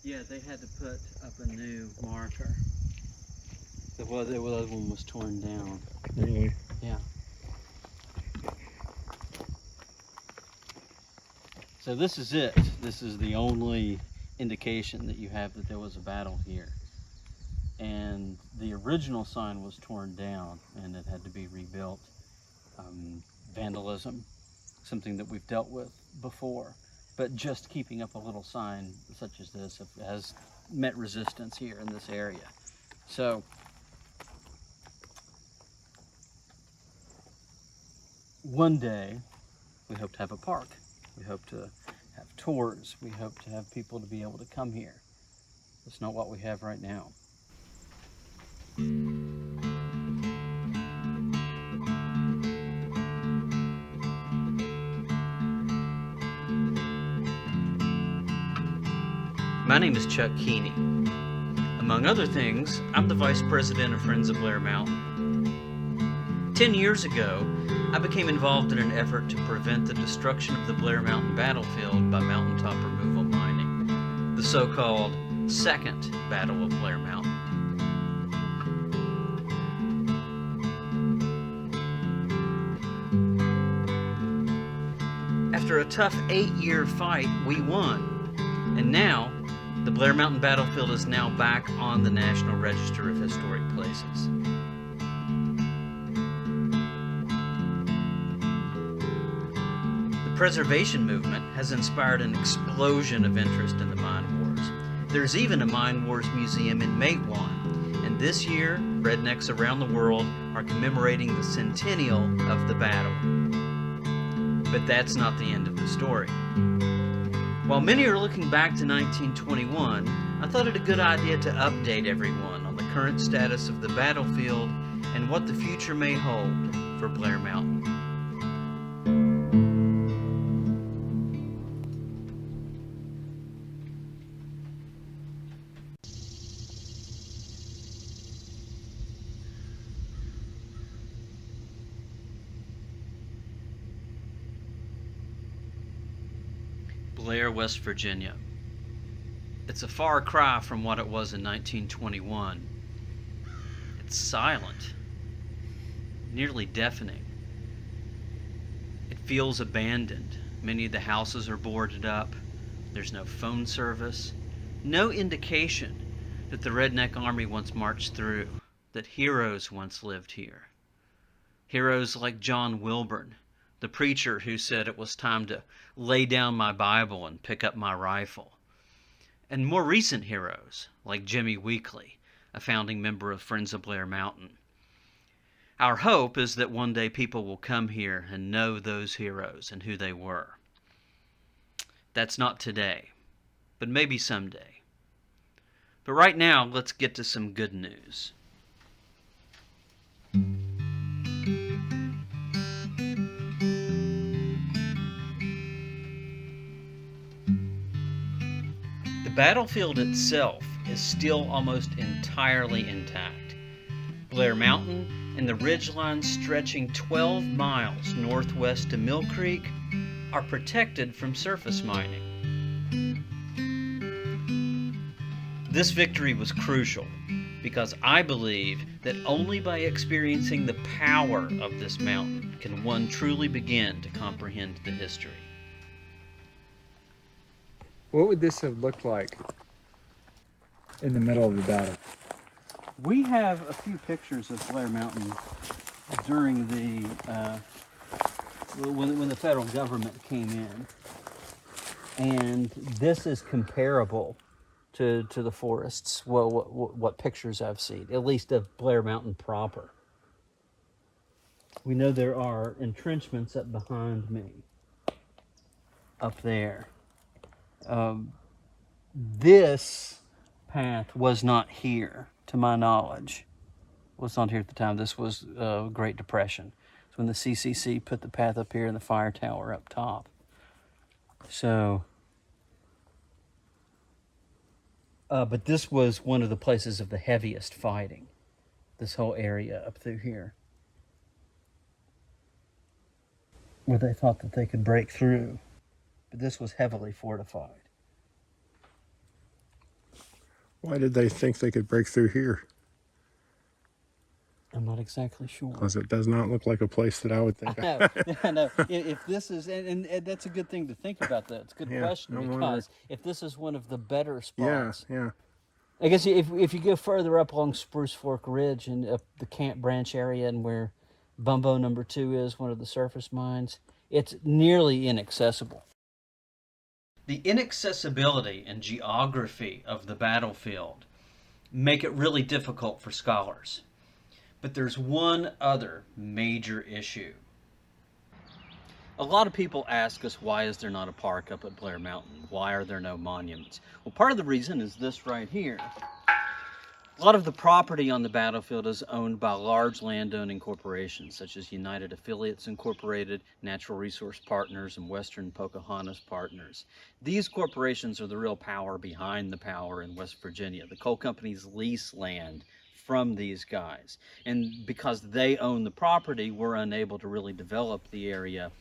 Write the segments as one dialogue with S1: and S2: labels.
S1: Yeah, they had to put up a new marker. The other one was torn down.
S2: Really?
S1: Yeah. So this is it. This is the only indication that you have that there was a battle here. And the original sign was torn down and it had to be rebuilt. Vandalism, something that we've dealt with before. But just keeping up a little sign such as this has met resistance here in this area. So one day we hope to have a park. We hope to have tours. We hope to have people to be able to come here. That's not what we have right now. My name is Chuck Keeney. Among other things, I'm the Vice President of Friends of Blair Mountain. 10 years ago, I became involved in an effort to prevent the destruction of the Blair Mountain Battlefield by mountaintop removal mining, the so-called Second Battle of Blair Mountain. After a tough 8-year fight, we won, and now the Blair Mountain Battlefield is now back on the National Register of Historic Places. The preservation movement has inspired an explosion of interest in the mine wars. There's even a Mine Wars Museum in Matewan, and this year, rednecks around the world are commemorating the centennial of the battle. But that's not the end of the story. While many are looking back to 1921, I thought it a good idea to update everyone on the current status of the battlefield and what the future may hold for Blair Mountain. Blair, West Virginia. It's a far cry from what it was in 1921. It's silent, nearly deafening. It feels abandoned. Many of the houses are boarded up. There's no phone service, no indication that the Redneck Army once marched through, that heroes once lived here. Heroes like John Wilburn, the preacher who said it was time to lay down my Bible and pick up my rifle. And more recent heroes, like Jimmy Weekly, a founding member of Friends of Blair Mountain. Our hope is that one day people will come here and know those heroes and who they were. That's not today, but maybe someday. But right now, let's get to some good news. The battlefield itself is still almost entirely intact. Blair Mountain and the ridgeline stretching 12 miles northwest to Mill Creek are protected from surface mining. This victory was crucial because I believe that only by experiencing the power of this mountain can one truly begin to comprehend the history.
S2: What would this have looked like in the middle of the battle?
S1: We have a few pictures of Blair Mountain during the when the federal government came in, and this is comparable to the forests. Well, what pictures I've seen, at least of Blair Mountain proper. We know there are entrenchments up behind me, up there. This path was not here, to my knowledge. It was not here at the time. This was Great Depression. It's when the CCC put the path up here and the fire tower up top. So, but this was one of the places of the heaviest fighting. This whole area up through here, where they thought that they could break through. But this was heavily fortified.
S3: Why did they think they could break through here?
S1: I'm not exactly sure.
S3: Because it does not look like a place that I would think.
S1: No, no. If this is, and that's a good thing to think about. That it's a good
S3: Yeah,
S1: question,
S3: I'm
S1: because
S3: wondering.
S1: if this is one of the better
S3: Yeah,
S1: spots,
S3: yeah.
S1: I guess if you go further up along Spruce Fork Ridge and up the Camp Branch area, and where Bumbo number 2 is, one of the surface mines, it's nearly inaccessible. The inaccessibility and geography of the battlefield make it really difficult for scholars. But there's one other major issue. A lot of people ask us, why is there not a park up at Blair Mountain? Why are there no monuments? Well, part of the reason is this right here. A lot of the property on the battlefield is owned by large landowning corporations such as United Affiliates Incorporated, Natural Resource Partners, and Western Pocahontas Partners. These corporations are the real power behind the power in West Virginia. The coal companies lease land from these guys. And because they own the property, we're unable to really develop the area.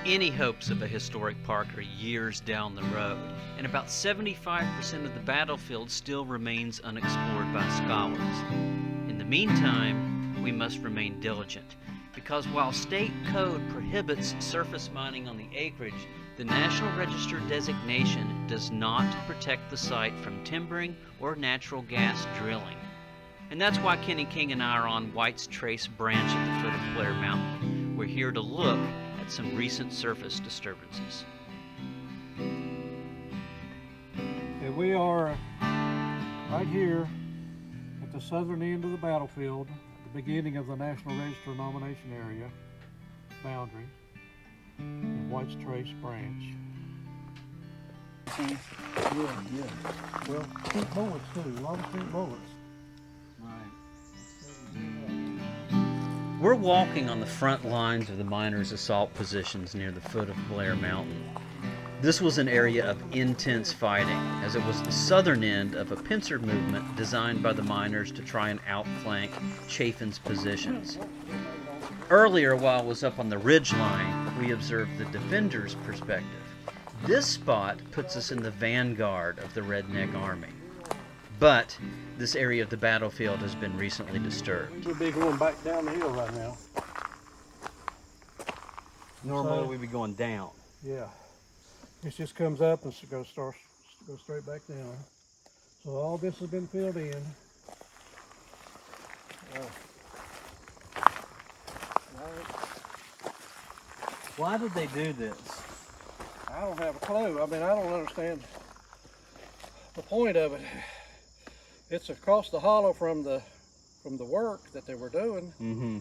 S1: Any hopes of a historic park are years down the road, and about 75% of the battlefield still remains unexplored by scholars. In the meantime, we must remain diligent, because while state code prohibits surface mining on the acreage, the National Register designation does not protect the site from timbering or natural gas drilling. And that's why Kenny King and I are on White's Trace Branch at the foot of Blair Mountain. We're here to look at some recent surface disturbances.
S4: And we are right here at the southern end of the battlefield, at the beginning of the National Register nomination area boundary in White's Trace Branch. Yeah. Well, pink bullets too, a lot of pink bullets.
S1: We're walking on the front lines of the miners' assault positions near the foot of Blair Mountain. This was an area of intense fighting, as it was the southern end of a pincer movement designed by the miners to try and outflank Chaffin's positions. Earlier, while I was up on the ridge line, we observed the defenders' perspective. This spot puts us in the vanguard of the Redneck Army. But this area of the battlefield has been recently disturbed.
S4: We'll be going back down the hill right now.
S1: Normally we'd be going down.
S4: Yeah. This just comes up and goes straight back down. So all this has been filled in.
S1: Why did they do this?
S4: I don't have a clue. I mean, I don't understand the point of it. It's across the hollow from the work that they were doing.
S1: Mm-hmm.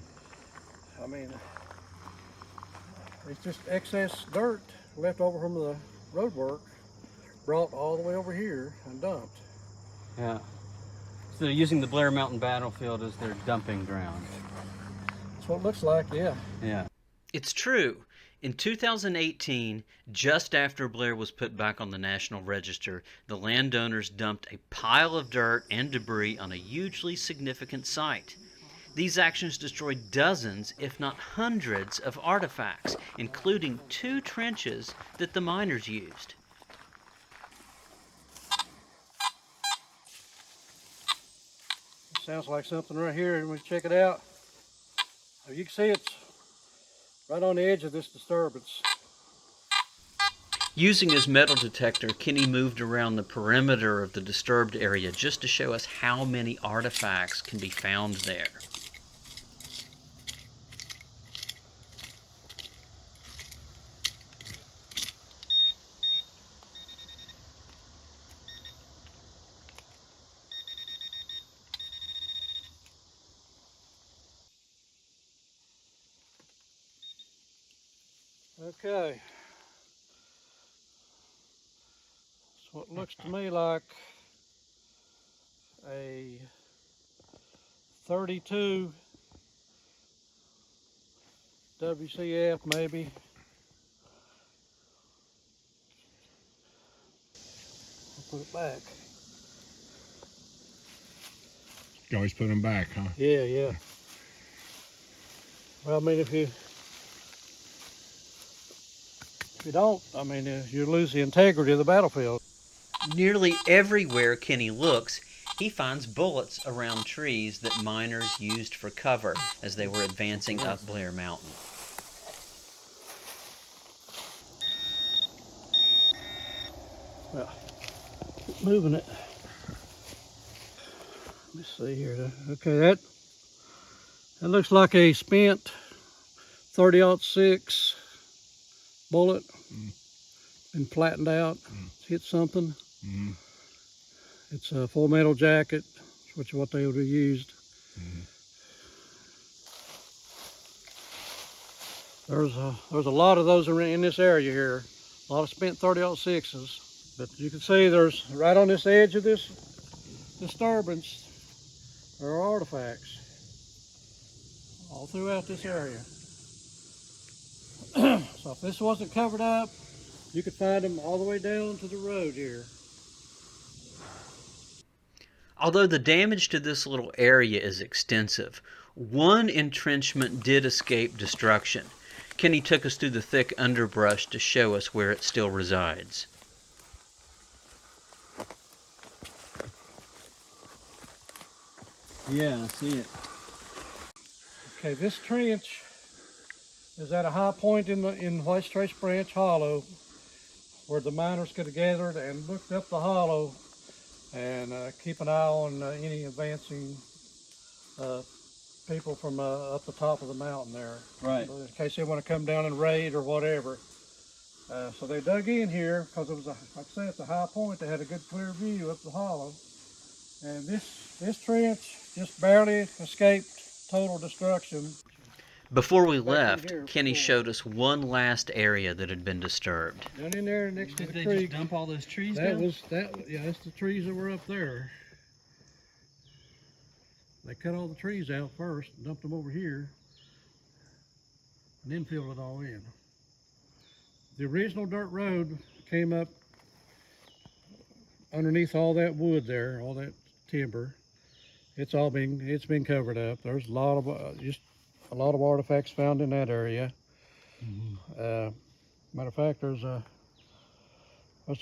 S4: I mean, it's just excess dirt left over from the road work, brought all the way over here and dumped.
S1: Yeah. So they're using the Blair Mountain Battlefield as their dumping ground.
S4: That's what it looks like, yeah.
S1: Yeah. It's true. In 2018, just after Blair was put back on the National Register, the landowners dumped a pile of dirt and debris on a hugely significant site. These actions destroyed dozens, if not hundreds, of artifacts, including 2 trenches that the miners used.
S4: Sounds like something right here, and we check it out. You can see it's right on the edge of this disturbance.
S1: Using his metal detector, Kenny moved around the perimeter of the disturbed area just to show us how many artifacts can be found there.
S4: Okay. So it looks to me like a 32 WCF maybe. I'll put it back.
S3: You always put them back, huh?
S4: Yeah. Well, I mean, if you don't, I mean, you lose the integrity of the battlefield.
S1: Nearly everywhere Keeney looks, he finds bullets around trees that miners used for cover as they were advancing up Blair Mountain.
S4: Well, moving it. Let me see here. Okay, that looks like a spent 30-06 bullet. Been flattened out. It's hit something. It's a full metal jacket, which is what they would have used. There's a lot of those in this area here. A lot of spent 30-06s. But you can see there's right on this edge of this disturbance, there are artifacts all throughout this area. So if this wasn't covered up, you could find them all the way down to the road here.
S1: Although the damage to this little area is extensive, one entrenchment did escape destruction. Keeney took us through the thick underbrush to show us where it still resides.
S5: Yeah, I see it.
S4: Okay, this trench is at a high point in White Trace Branch Hollow, where the miners could have gathered and looked up the hollow and keep an eye on any advancing people from up the top of the mountain there.
S5: Right.
S4: In case they want to come down and raid or whatever. So they dug in here because it was, like I say, it's a high point. They had a good clear view up the hollow. And this trench just barely escaped total destruction.
S1: Before we
S4: Back in
S1: left,
S4: here,
S1: Keeney
S4: before.
S1: showed us one last area that had been disturbed.
S4: Down in there next to
S5: Did
S4: the
S5: they
S4: creek.
S5: just dump all those trees
S4: That
S5: down?
S4: was yeah, that's the trees that were up there. They cut all the trees out first, dumped them over here, and then filled it all in. The original dirt road came up underneath all that wood there, all that timber. It's been covered up. There's a lot of just a lot of artifacts found in that area. Matter of fact, there's a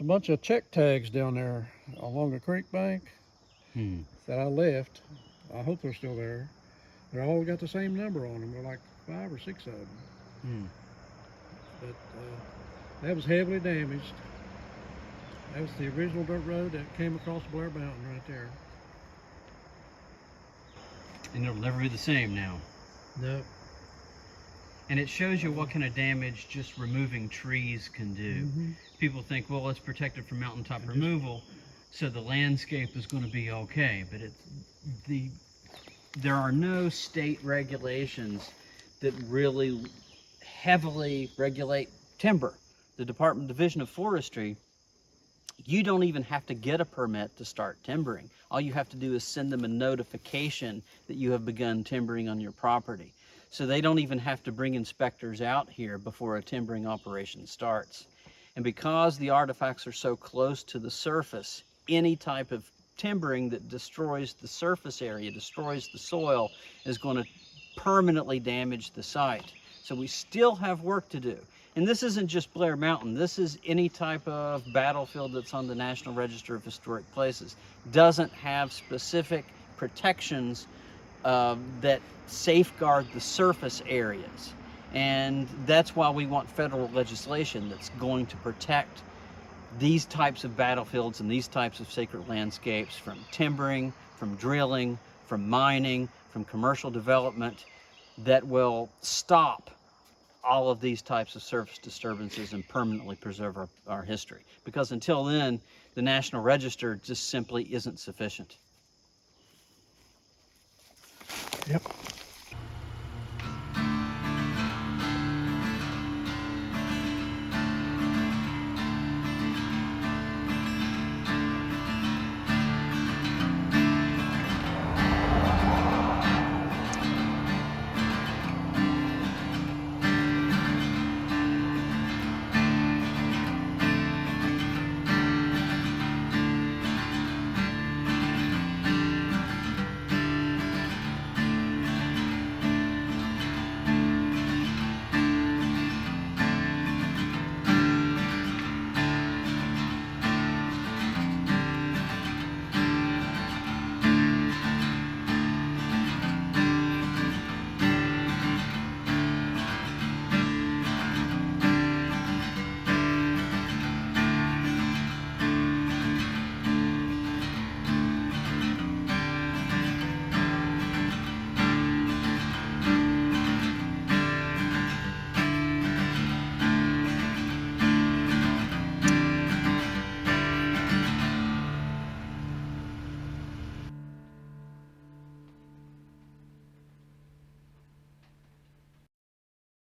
S4: bunch of check tags down there along the creek bank that I left. I hope they're still there. They're all got the same number on them. They're like 5 or 6 of them. But that was heavily damaged. That was the original dirt road that came across Blair Mountain right there.
S5: And it'll never be the same now.
S4: Nope.
S5: And it shows you what kind of damage just removing trees can do. People think, well, it's protected from mountaintop removal, so the landscape is going to be okay. But
S1: There are no state regulations that really heavily regulate timber. The Division of Forestry, you don't even have to get a permit to start timbering. All you have to do is send them a notification that you have begun timbering on your property. So they don't even have to bring inspectors out here before a timbering operation starts. And because the artifacts are so close to the surface, any type of timbering that destroys the surface area, destroys the soil, is going to permanently damage the site. So we still have work to do. And this isn't just Blair Mountain. This is any type of battlefield that's on the National Register of Historic Places. Doesn't have specific protections that safeguard the surface areas. And that's why we want federal legislation that's going to protect these types of battlefields and these types of sacred landscapes from timbering, from drilling, from mining, from commercial development, that will stop all of these types of surface disturbances and permanently preserve our history. Because until then, the National Register just simply isn't sufficient.
S4: Yep.